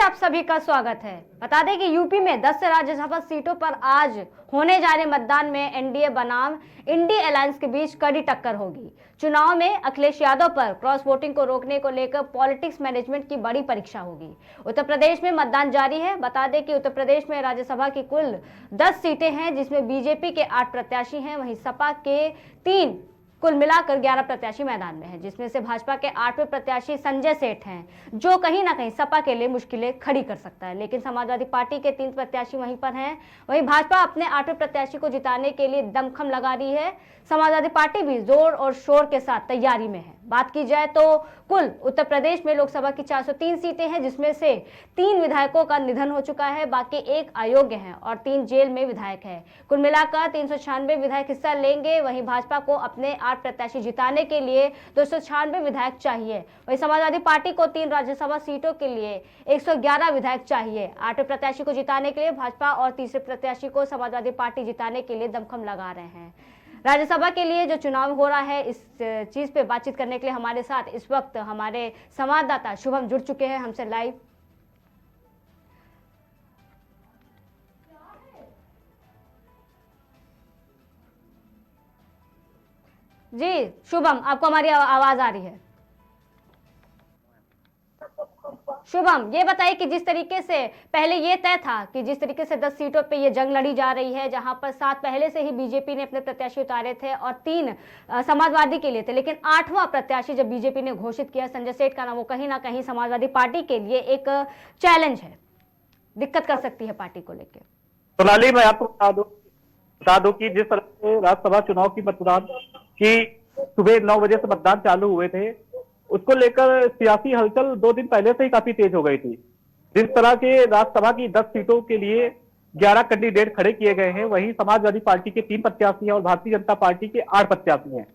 आप सभी का स्वागत है। बता दें कि यूपी में 10 से राज्यसभा सीटों पर आज होने जा रहे मतदान में एनडीए बनाम इंडी अलायंस के बीच कड़ी टक्कर होगी। चुनाव में अखिलेश यादव पर क्रॉस वोटिंग को रोकने को लेकर पॉलिटिक्स मैनेजमेंट की बड़ी परीक्षा होगी। उत्तर प्रदेश में मतदान जारी है। बता दें कि उत्तर प्रदेश में राज्यसभा की कुल 10 सीटें हैं, जिसमें बीजेपी के 8 प्रत्याशी हैं, वहीं सपा के 3, कुल मिलाकर 11 प्रत्याशी मैदान में हैं, जिसमें से भाजपा के 8वें प्रत्याशी संजय सेठ हैं, जो कहीं ना कहीं सपा के लिए मुश्किलें खड़ी कर सकता है। लेकिन समाजवादी पार्टी के 3 प्रत्याशी वहीं पर हैं। वहीं भाजपा अपने 8वें प्रत्याशी को जिताने के लिए दमखम लगा रही है। समाजवादी पार्टी भी जोर और शोर के साथ तैयारी में है। बात की जाए तो कुल उत्तर प्रदेश में लोकसभा की 403 सीटें हैं, जिसमें से 3 विधायकों का निधन हो चुका है, बाकी 1 अयोग्य हैं और 3 जेल में विधायक हैं। कुल मिलाकर 396 विधायक हिस्सा लेंगे। वहीं भाजपा को अपने 8 प्रत्याशी जिताने के लिए 296 विधायक चाहिए। वहीं समाजवादी पार्टी को 3 राज्यसभा सीटों के लिए 111 विधायक चाहिए। 8वें प्रत्याशी को जिताने के लिए भाजपा और तीसरे प्रत्याशी को समाजवादी पार्टी जिताने के लिए दमखम लगा रहे हैं। राज्यसभा के लिए जो चुनाव हो रहा है, इस चीज पे बातचीत करने के लिए हमारे साथ इस वक्त हमारे संवाददाता शुभम जुड़ चुके हैं हमसे लाइव। जी शुभम, आपको हमारी आवाज आ रही है? शुभम, ये बताइए कि जिस तरीके से पहले ये तय था कि जिस तरीके से 10 सीटों पे ये जंग लड़ी जा रही है, जहां पर 7 पहले से ही बीजेपी ने अपने प्रत्याशी उतारे थे और 3 समाजवादी के लिए थे, लेकिन 8वां प्रत्याशी जब बीजेपी ने घोषित किया संजय सेठ का नाम, वो कहीं ना कहीं समाजवादी पार्टी के लिए एक चैलेंज है, दिक्कत कर सकती है पार्टी को लेकर। सोनाली, मैं आपको बता दूं कि जिस तरह से राज्यसभा चुनाव की मतदान की सुबह 9 बजे से मतदान चालू हुए थे, उसको लेकर सियासी हलचल 2 दिन पहले से ही काफी तेज हो गई थी। जिस तरह के राज्यसभा की 10 सीटों के लिए 11 कैंडिडेट खड़े किए गए हैं, वहीं समाजवादी पार्टी के 3 प्रत्याशी हैं और भारतीय जनता पार्टी के 8 प्रत्याशी हैं।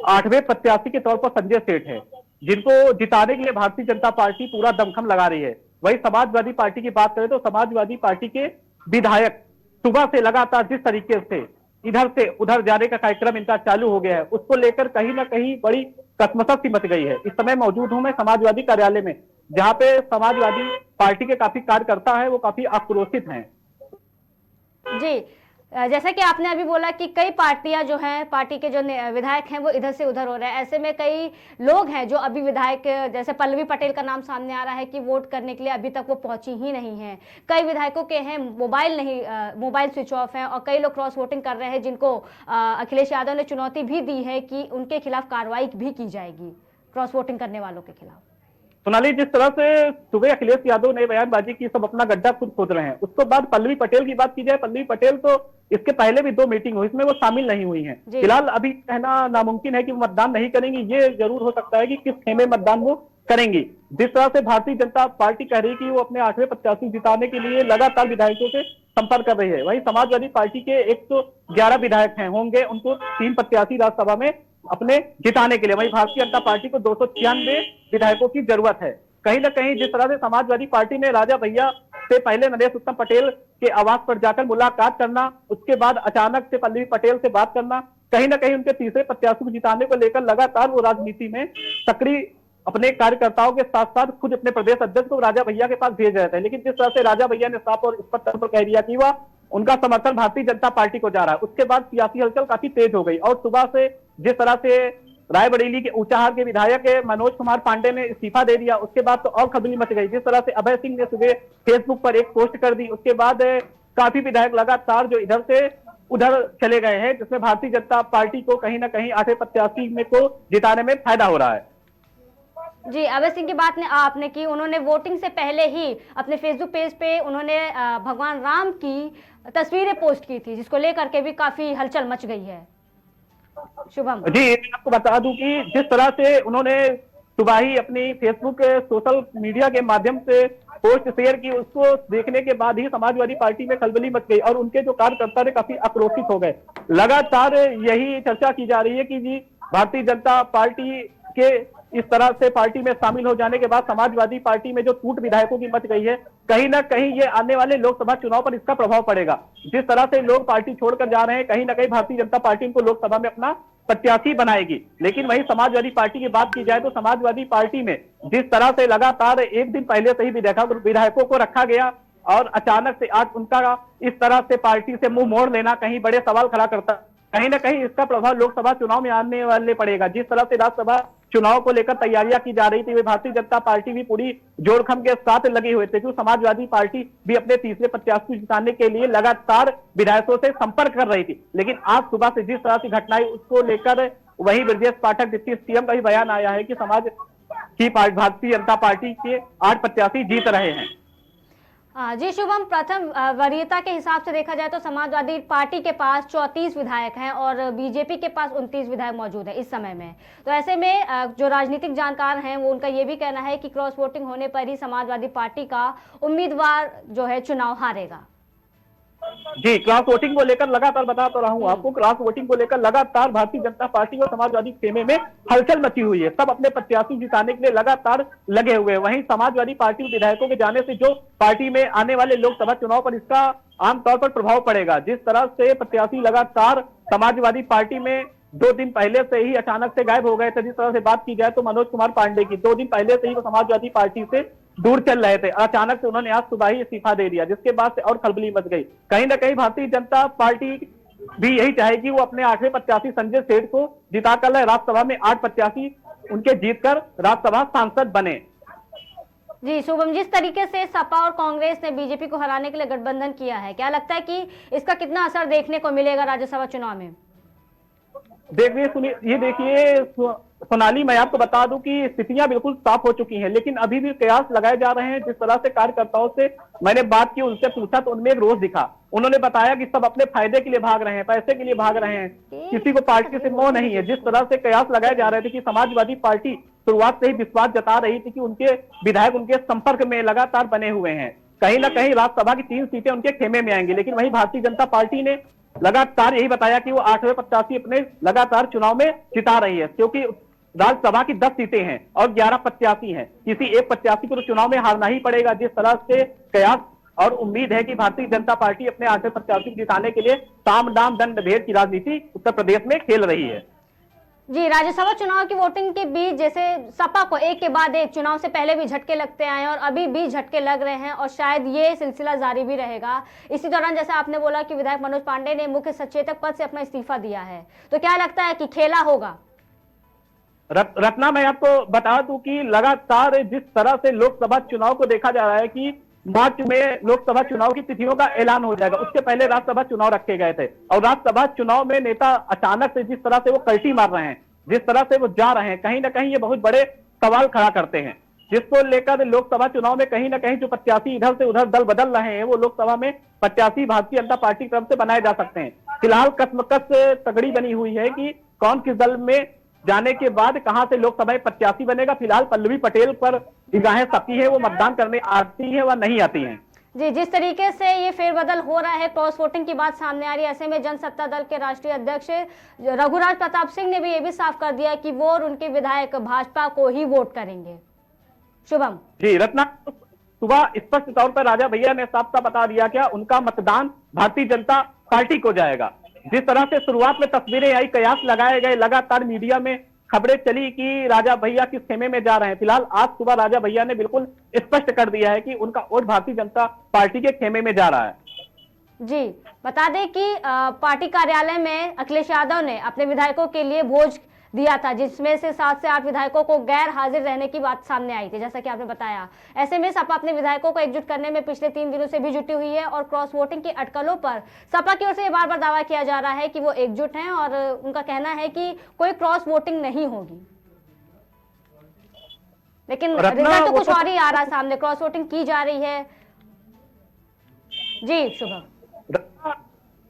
8वें प्रत्याशी के तौर पर संजय सेठ है, जिनको जिताने के लिए भारतीय जनता पार्टी पूरा दमखम लगा रही है। वहीं समाजवादी पार्टी की बात करें तो समाजवादी पार्टी के विधायक सुबह से लगातार जिस तरीके से इधर से उधर जाने का कार्यक्रम इनका चालू हो गया है, उसको लेकर कहीं ना कहीं बड़ी कसमसस सी मच गई है। इस समय मौजूद हूं मैं समाजवादी कार्यालय में, जहां पे समाजवादी पार्टी के काफी कार्यकर्ता है, वो काफी आक्रोशित हैं। जी, जैसा कि आपने अभी बोला कि कई पार्टियां जो हैं, पार्टी के जो विधायक हैं वो इधर से उधर हो रहे हैं। ऐसे में कई लोग हैं जो अभी विधायक, जैसे पल्लवी पटेल का नाम सामने आ रहा है कि वोट करने के लिए अभी तक वो पहुंची ही नहीं है। कई विधायकों के हैं मोबाइल स्विच ऑफ है और कई लोग क्रॉस वोटिंग कर रहे हैं, जिनको अखिलेश यादव ने चुनौती भी दी है कि उनके खिलाफ कार्रवाई भी की जाएगी, क्रॉस वोटिंग करने वालों के खिलाफ। सोनाली, जिस तरह से सुबह अखिलेश यादव ने बयानबाजी की, सब अपना गड्ढा खुद खोद रहे हैं। उसके बाद पल्लवी पटेल की बात की जाए, पल्लवी पटेल तो इसके पहले भी 2 मीटिंग हुई, इसमें वो शामिल नहीं हुई हैं। फिलहाल अभी कहना नामुमकिन है कि वो मतदान नहीं करेंगी। ये जरूर हो सकता है कि किस खेमे मतदान वो करेंगी। जिस तरह से भारतीय जनता पार्टी कह रही है कि वो अपने 8वें प्रत्याशी जिताने के लिए लगातार विधायकों से संपर्क कर रही है, वहीं समाजवादी पार्टी के 111 विधायक हैं होंगे, उनको 3 प्रत्याशी राज्यसभा में अपने जिताने के लिए। वहीं भारतीय जनता पार्टी को 296 विधायकों की जरूरत है। कहीं ना कहीं जिस तरह से समाजवादी पार्टी ने राजा भैया से पहले नरेश उत्तम पटेल के आवास पर जाकर मुलाकात करना, उसके बाद अचानक से पल्लवी पटेल से बात करना, कहीं ना कहीं उनके तीसरे प्रत्याशी को जिताने को लेकर लगातार वो राजनीति में सक्रिय अपने कार्यकर्ताओं के साथ साथ खुद अपने प्रदेश अध्यक्ष को राजा भैया के पास भेज रहे थे। लेकिन जिस तरह से राजा भैया ने साफ और स्पष्ट तौर पर कह दिया कि वह उनका समर्थन भारतीय जनता पार्टी को जा रहा है, उसके बाद सियासी हलचल काफी तेज हो गई। और सुबह से जिस तरह से रायबरेली के ऊंचाहार के विधायक मनोज कुमार पांडे ने इस्तीफा दे दिया, उसके बाद तो और खलबली मच गई। जिस तरह से अभय सिंह ने सुबह फेसबुक पर एक पोस्ट कर दी, उसके बाद काफी विधायक लगातार जो इधर से उधर चले गए हैं, जिसमें भारतीय जनता पार्टी को कहीं ना कहीं 8वें प्रत्याशी में को जिताने में फायदा हो रहा है। जी, अभय सिंह की बात आपने की, उन्होंने वोटिंग से पहले ही अपने फेसबुक पेज पे उन्होंने भगवान राम की तस्वीरें पोस्ट की थी, जिसको लेकर के भी काफी हलचल मच गई है। शुभम जी, आपको बता दूं कि जिस तरह से उन्होंने सुबह ही अपनी फेसबुक सोशल मीडिया के माध्यम से पोस्ट शेयर की, उसको देखने के बाद ही समाजवादी पार्टी में खलबली मच गई और उनके जो कार्यकर्ता थे काफी आक्रोशित हो गए। लगातार यही चर्चा की जा रही है कि जी भारतीय जनता पार्टी के इस तरह से पार्टी में शामिल हो जाने के बाद समाजवादी पार्टी में जो टूट विधायकों की मच गई है, कहीं ना कहीं ये आने वाले लोकसभा चुनाव पर इसका प्रभाव पड़ेगा। जिस तरह से लोग पार्टी छोड़कर जा रहे हैं, कहीं ना कहीं भारतीय जनता पार्टी उनको लोकसभा में अपना प्रत्याशी बनाएगी। लेकिन वही समाजवादी पार्टी की बात की जाए तो समाजवादी पार्टी में जिस तरह से लगातार एक दिन पहले से ही विधायकों को रखा गया और अचानक से आज उनका इस तरह से पार्टी से मुंह मोड़ लेना कहीं बड़े सवाल खड़ा करता है। कहीं ना कहीं इसका प्रभाव लोकसभा चुनाव में आने वाले पड़ेगा। जिस तरह से राज्यसभा चुनाव को लेकर तैयारियां की जा रही थी, वे भारतीय जनता पार्टी भी पूरी जोड़खम के साथ लगे हुए थे, क्योंकि समाजवादी पार्टी भी अपने तीसरे प्रत्याशी को जिताने के लिए लगातार विधायकों से संपर्क कर रही थी। लेकिन आज सुबह से जिस तरह की घटनाएं उसको लेकर वही ब्रजेश पाठक डिप्टी सीएम का भी बयान आया है कि भारतीय जनता पार्टी के 8 प्रत्याशी जीत रहे हैं। जी शुभम, प्रथम वरीयता के हिसाब से देखा जाए तो समाजवादी पार्टी के पास 34 विधायक हैं और बीजेपी के पास 29 विधायक मौजूद है इस समय में। तो ऐसे में जो राजनीतिक जानकार हैं वो उनका ये भी कहना है कि क्रॉस वोटिंग होने पर ही समाजवादी पार्टी का उम्मीदवार जो है चुनाव हारेगा। जी, क्रॉस वोटिंग को लेकर लगातार बता तो रहा हूं आपको, क्रॉस वोटिंग को लेकर लगातार भारतीय जनता पार्टी और समाजवादी खेमे में हलचल मची हुई है। सब अपने प्रत्याशी जिताने के लिए लगातार लगे हुए हैं। वहीं समाजवादी पार्टी विधायकों के जाने से जो पार्टी में आने वाले लोकसभा चुनाव पर इसका आमतौर पर प्रभाव पड़ेगा। जिस तरह से प्रत्याशी लगातार समाजवादी पार्टी में 2 दिन पहले से ही अचानक से गायब हो गए थे। जिस तरह से बात की जाए तो मनोज कुमार पांडे की 2 दिन पहले से ही वो समाजवादी पार्टी से दूर चल रहे थे, अचानक से उन्होंने आज सुबह ही इस्तीफा दे दिया, जिसके बाद से और खलबली मच गई। कहीं ना कहीं भारतीय जनता पार्टी भी यही चाहेगी वो अपने 8वें प्रत्याशी संजय सेठ को जिताकर राज्यसभा में 8 प्रत्याशी उनके जीतकर राज्यसभा सांसद बने। जी शुभम, जिस तरीके से सपा और कांग्रेस ने बीजेपी को हराने के लिए गठबंधन किया है, क्या लगता है कि इसका कितना असर देखने को मिलेगा राज्यसभा चुनाव में? देखिए सुनिए, ये देखिए सोनाली, मैं आपको बता दूं कि स्थितियां बिल्कुल साफ हो चुकी हैं, लेकिन अभी भी कयास लगाए जा रहे हैं। जिस तरह से कार्यकर्ताओं से मैंने बात की, उनसे पूछा तो उनमें एक रोष दिखा। उन्होंने बताया कि सब अपने फायदे के लिए भाग रहे हैं, पैसे के लिए भाग रहे हैं, किसी को पार्टी से मोह नहीं है। जिस तरह से कयास लगाए जा रहे थे कि समाजवादी पार्टी शुरुआत से ही विश्वास जता रही थी कि उनके विधायक उनके संपर्क में लगातार बने हुए हैं, कहीं ना कहीं राज्यसभा की 3 सीटें उनके खेमे में आएंगी। लेकिन वहीं भारतीय जनता पार्टी ने लगातार यही बताया कि वो 8वें प्रत्याशी अपने लगातार चुनाव में जिता रही है, क्योंकि राज्यसभा की 10 सीटें हैं और 11 प्रत्याशी हैं। किसी एक प्रत्याशी को तो चुनाव में हारना ही पड़ेगा। जिस तरह से कयास और उम्मीद है कि भारतीय जनता पार्टी अपने 8वें प्रत्याशी को जिताने के लिए साम दाम दंड भेद की राजनीति उत्तर प्रदेश में खेल रही है। जी, राज्यसभा चुनाव की वोटिंग के बीच जैसे सपा को एक के बाद एक चुनाव से पहले भी झटके लगते आए और अभी भी झटके लग रहे हैं और शायद ये सिलसिला जारी भी रहेगा। इसी दौरान जैसे आपने बोला कि विधायक मनोज पांडे ने मुख्य सचेतक पद से अपना इस्तीफा दिया है, तो क्या लगता है कि खेला होगा? रत्ना, मैं आपको बता दूं कि लगातार जिस तरह से लोकसभा चुनाव को देखा जा रहा है कि मार्च में लोकसभा चुनाव की तिथियों का ऐलान हो जाएगा, उसके पहले राज्यसभा चुनाव रखे गए थे और राज्यसभा चुनाव में नेता अचानक से जिस तरह से वो कल्टी मार रहे हैं, जिस तरह से वो जा रहे हैं, कहीं ना कहीं ये बहुत बड़े सवाल खड़ा करते हैं, जिसको लेकर लोकसभा चुनाव में कहीं ना कहीं जो प्रत्याशी इधर से उधर दल बदल रहे हैं वो लोकसभा में प्रत्याशी भारतीय जनता पार्टी की तरफ से बनाए जा सकते हैं। फिलहाल कसमकस तगड़ी बनी हुई है कि कौन किस दल में जाने के बाद कहां से लोकसभा में प्रत्याशी बनेगा। फिलहाल पल्लवी पटेल पर निगाहें सबकी है, वो मतदान करने आती है व नहीं आती हैं। जी, जिस तरीके से ये फेरबदल हो रहा है, क्रॉस वोटिंग की बात सामने आ रही है, ऐसे में जनसत्ता दल के राष्ट्रीय अध्यक्ष रघुराज प्रताप सिंह ने भी ये भी साफ कर दिया कि वो और उनके विधायक भाजपा को ही वोट करेंगे। शुभम जी, रत्ना, सुबह स्पष्ट तौर पर राजा भैया ने साफ साफ बता दिया क्या उनका मतदान भारतीय जनता पार्टी को जाएगा। जिस तरह से शुरुआत में तस्वीरें आई, कयास लगाए गए, लगातार मीडिया में खबरें चली कि राजा भैया किस खेमे में जा रहे हैं। फिलहाल आज सुबह राजा भैया ने बिल्कुल स्पष्ट कर दिया है कि उनका वोट भारतीय जनता पार्टी के खेमे में जा रहा है। जी, बता दें कि पार्टी कार्यालय में अखिलेश यादव ने अपने विधायकों के लिए भोज दिया था, जिसमें से 7 से 8 विधायकों को गैर हाजिर रहने की बात सामने आई थी, जैसा कि आपने बताया। ऐसे में सपा अपने विधायकों को एकजुट करने में पिछले 3 दिनों से भी जुटी हुई है और क्रॉस वोटिंग की अटकलों पर सपा की ओर से बार बार दावा किया जा रहा है कि वो एकजुट हैं और उनका कहना है कि कोई क्रॉस वोटिंग नहीं होगी, लेकिन रिजल्ट तो कुछ और ही आ रहा है सामने, क्रॉस वोटिंग की जा रही है। जी शुभम।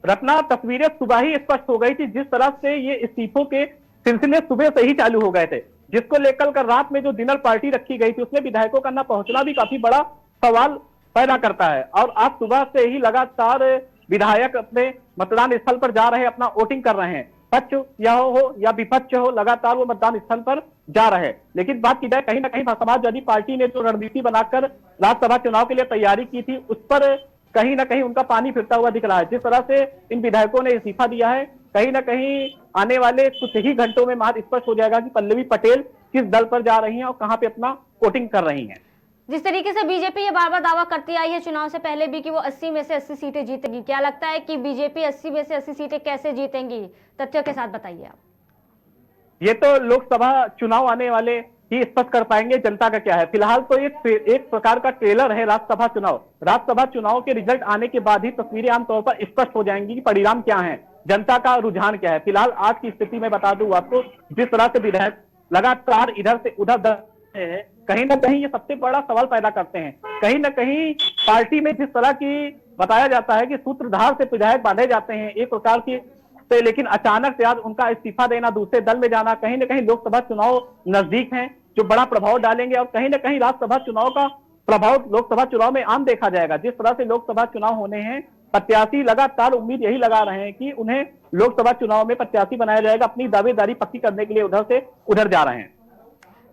रत्ना, तस्वीरें सुबह ही स्पष्ट हो गई थी। जिस तरह से ये इस्तीफों के सिलसिले सुबह से ही चालू हो गए थे, जिसको लेकर कर रात में जो डिनर पार्टी रखी गई थी उसमें विधायकों का न पहुंचना भी काफी बड़ा सवाल पैदा करता है। और आज सुबह से ही लगातार विधायक अपने मतदान स्थल पर जा रहे हैं, अपना वोटिंग कर रहे हैं। पक्ष या हो या विपक्ष हो, लगातार वो मतदान स्थल पर जा रहे हैं। लेकिन बात की जाए, कहीं ना कहीं समाजवादी पार्टी ने जो रणनीति बनाकर राज्यसभा चुनाव के लिए तैयारी की थी, उस पर कहीं ना कहीं उनका पानी फिरता हुआ दिख रहा है। जिस तरह से इन विधायकों ने इस्तीफा दिया है, कहीं ना कहीं आने वाले कुछ ही घंटों में महज स्पष्ट हो जाएगा कि पल्लवी पटेल किस दल पर जा रही हैं और कहां पे अपना वोटिंग कर रही हैं। जिस तरीके से बीजेपी ये बार बार दावा करती आई है चुनाव से पहले भी कि वो 80 में से 80 सीटें जीतेगी, क्या लगता है कि बीजेपी 80 में से 80 सीटें कैसे जीतेंगी? तथ्यों के साथ बताइए आप। ये तो लोकसभा चुनाव आने वाले ही स्पष्ट कर पाएंगे जनता का क्या है। फिलहाल तो एक प्रकार का ट्रेलर है राज्यसभा चुनाव। राज्यसभा चुनाव के रिजल्ट आने के बाद ही तस्वीरें आमतौर पर स्पष्ट हो जाएंगी कि परिणाम क्या है, जनता का रुझान क्या है। फिलहाल आज की स्थिति में बता दूं आपको, जिस तरह से विधायक लगातार इधर से उधर दर है, कहीं ना कहीं ये सबसे बड़ा सवाल पैदा करते हैं। कहीं ना कहीं पार्टी में जिस तरह की बताया जाता है कि सूत्रधार से विधायक बांधे जाते हैं एक प्रकार की से, लेकिन अचानक से आज उनका इस्तीफा देना, दूसरे दल में जाना, कहीं ना कहीं लोकसभा चुनाव नजदीक हैं जो बड़ा प्रभाव डालेंगे और कहीं ना कहीं राज्यसभा चुनाव का प्रभाव लोकसभा चुनाव में आम देखा जाएगा। जिस तरह से लोकसभा चुनाव होने हैं, प्रत्याशी लगातार उम्मीद यही लगा रहे हैं कि उन्हें लोकसभा चुनाव में प्रत्याशी बनाया जाएगा। अपनी दावेदारी पक्की करने के लिए उधर से उधर जा रहे हैं।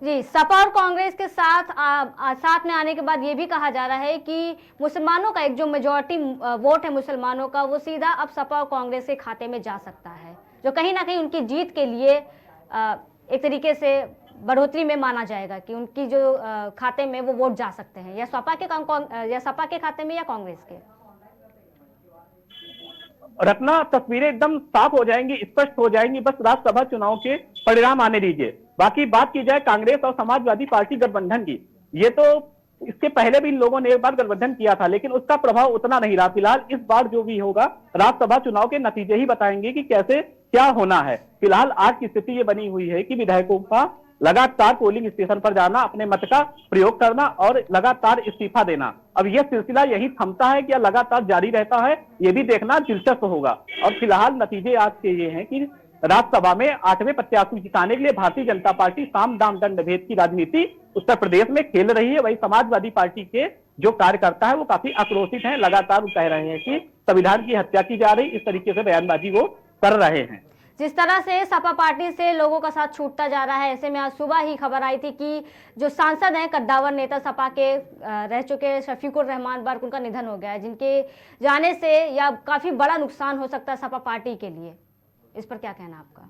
जी, सपा और कांग्रेस के साथ में आने के बाद ये भी कहा जा रहा है कि मुसलमानों का एक जो मेजॉरिटी वोट है मुसलमानों का, वो सीधा अब सपा और कांग्रेस के खाते में जा सकता है, जो कहीं ना कहीं उनकी जीत के लिए एक तरीके से बढ़ोतरी में माना जाएगा कि उनकी जो खाते में वो वोट जा सकते हैं, या सपा के खाते में या कांग्रेस के। रत्ना, तस्वीरें एकदम साफ हो जाएंगी, स्पष्ट हो जाएंगी, बस राज्यसभा चुनाव के परिणाम आने दीजिए। बाकी बात की जाए कांग्रेस और समाजवादी पार्टी गठबंधन की, ये तो इसके पहले भी इन लोगों ने एक बार गठबंधन किया था, लेकिन उसका प्रभाव उतना नहीं रहा। फिलहाल इस बार जो भी होगा, राज्यसभा चुनाव के नतीजे ही बताएंगे कि कैसे क्या होना है। फिलहाल आज की स्थिति ये बनी हुई है कि विधायकों का लगातार पोलिंग स्टेशन पर जाना, अपने मत का प्रयोग करना और लगातार इस्तीफा देना। अब यह सिलसिला यही थमता है कि लगातार जारी रहता है, ये भी देखना दिलचस्प होगा। और फिलहाल नतीजे आज के ये हैं कि राज्यसभा में 8वें प्रत्याशी जिताने के लिए भारतीय जनता पार्टी साम दाम दंड भेद की राजनीति उत्तर प्रदेश में खेल रही है। वही समाजवादी पार्टी के जो कार्यकर्ता है वो काफी आक्रोशित हैं, लगातार कह रहे हैं कि संविधान की हत्या की जा रही, इस तरीके से बयानबाजी वो कर रहे हैं। जिस तरह से सपा पार्टी से लोगों का साथ छूटता जा रहा है, ऐसे में आज सुबह ही खबर आई थी कि जो सांसद हैं, कद्दावर नेता सपा के रह चुके शफीकुर रहमान बर्क, उनका निधन हो गया है, जिनके जाने से या काफी बड़ा नुकसान हो सकता है सपा पार्टी के लिए। इस पर क्या कहना आपका?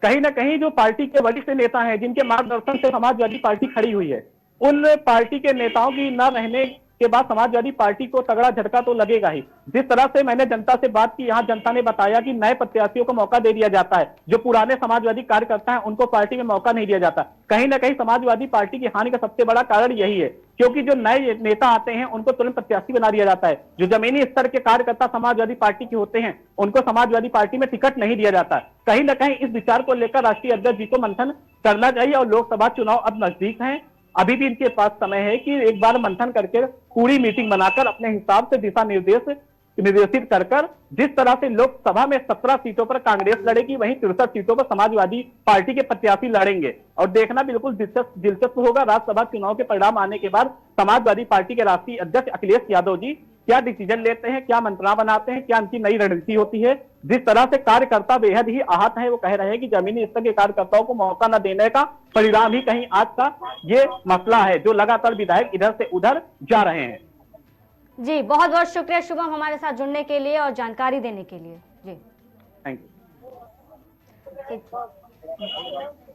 कहीं ना कहीं जो पार्टी के वरिष्ठ नेता हैं, जिनके मार्गदर्शन से समाजवादी पार्टी खड़ी हुई है, उन पार्टी के नेताओं की न रहने के बाद समाजवादी पार्टी को तगड़ा झटका तो लगेगा ही। जिस तरह से मैंने जनता से बात की, यहाँ जनता ने बताया कि नए प्रत्याशियों को मौका दे दिया जाता है, जो पुराने समाजवादी कार्यकर्ता हैं उनको पार्टी में मौका नहीं दिया जाता। कहीं ना कहीं समाजवादी पार्टी की हानि का सबसे बड़ा कारण यही है, क्योंकि जो नए नेता आते हैं उनको तुरंत प्रत्याशी बना दिया जाता है। जो जमीनी स्तर के कार्यकर्ता समाजवादी पार्टी के होते हैं उनको समाजवादी पार्टी में टिकट नहीं दिया जाता। कहीं ना कहीं इस विचार को लेकर राष्ट्रीय अध्यक्ष जी को मंथन करना चाहिए और लोकसभा चुनाव अब नजदीक हैं, अभी भी इनके पास समय है कि एक बार मंथन करके पूरी मीटिंग बनाकर अपने हिसाब से दिशा निर्देशित कर जिस तरह से लोकसभा में 17 सीटों पर कांग्रेस लड़ेगी, वहीं 63 सीटों पर समाजवादी पार्टी के प्रत्याशी लड़ेंगे। और देखना बिल्कुल दिलचस्प होगा राज्यसभा चुनाव के परिणाम आने के बाद समाजवादी पार्टी के राष्ट्रीय अध्यक्ष अखिलेश यादव जी क्या डिसीजन लेते हैं, क्या मंत्रणा बनाते हैं, क्या उनकी नई रणनीति होती है। जिस तरह से कार्यकर्ता बेहद ही आहत है, वो कह रहे हैं कि जमीनी स्तर के कार्यकर्ताओं को मौका न देने का परिणाम ही कहीं आज का ये मसला है, जो लगातार विधायक इधर से उधर जा रहे हैं। जी, बहुत बहुत शुक्रिया शुभम हमारे साथ जुड़ने के लिए और जानकारी देने के लिए। जी थैंक यू।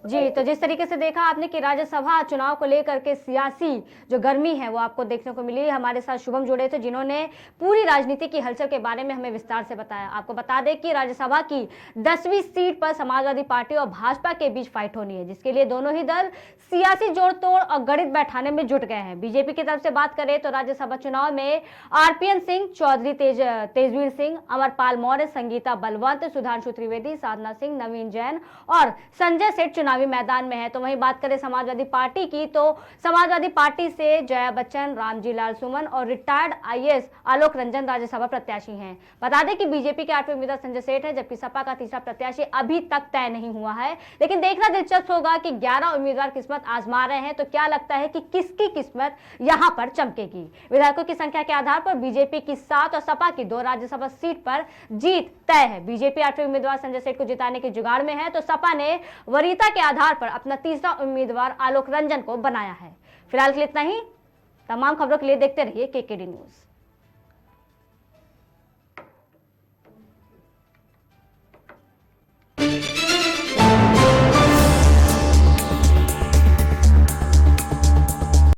जी, तो जिस तरीके से देखा आपने कि राज्यसभा चुनाव को लेकर के सियासी जो गर्मी है वो आपको देखने को मिली। हमारे साथ शुभम जुड़े थे, जिन्होंने पूरी राजनीति की हलचल के बारे में हमें विस्तार से बताया। आपको बता दें कि राज्यसभा की 10वीं सीट पर समाजवादी पार्टी और भाजपा के बीच फाइट होनी है, जिसके लिए दोनों ही दल सियासी जोड़ तोड़ और गणित बैठाने में जुट गए हैं। बीजेपी की तरफ से बात करें तो राज्यसभा चुनाव में आरपीएन सिंह, चौधरी तेजवीर सिंह, अमरपाल मौर्य, संगीता बलवंत, सुधांशु त्रिवेदी, साधना सिंह, नवीन जैन और संजय सेठ चुनाव चुनावी मैदान में है। तो वहीं बात करें समाजवादी पार्टी की, तो समाजवादी पार्टी से जया बच्चन, रामजी लाल सुमन और रिटायर्ड आईएएस आलोक रंजन राज्यसभा प्रत्याशी हैं। बता दें कि बीजेपी के 8वें उम्मीदवार संजय सेठ है, जबकि सपा का तीसरा प्रत्याशी अभी तक तय नहीं हुआ है। लेकिन देखना दिलचस्प होगा कि 11 उम्मीदवार किस्मत आजमा रहे हैं, तो क्या लगता है कि किसकी किस्मत यहां पर चमकेगी। विधायकों की संख्या के आधार पर बीजेपी की 7 और सपा की 2 राज्यसभा सीट पर जीत तय है। बीजेपी 8वें उम्मीदवार संजय सेठ को जिताने के जुगाड़ में है, तो सपा ने वरीयता के आधार पर अपना तीसरा उम्मीदवार आलोक रंजन को बनाया है। फिलहाल के लिए इतना ही। तमाम खबरों के लिए देखते रहिए केकेडी न्यूज।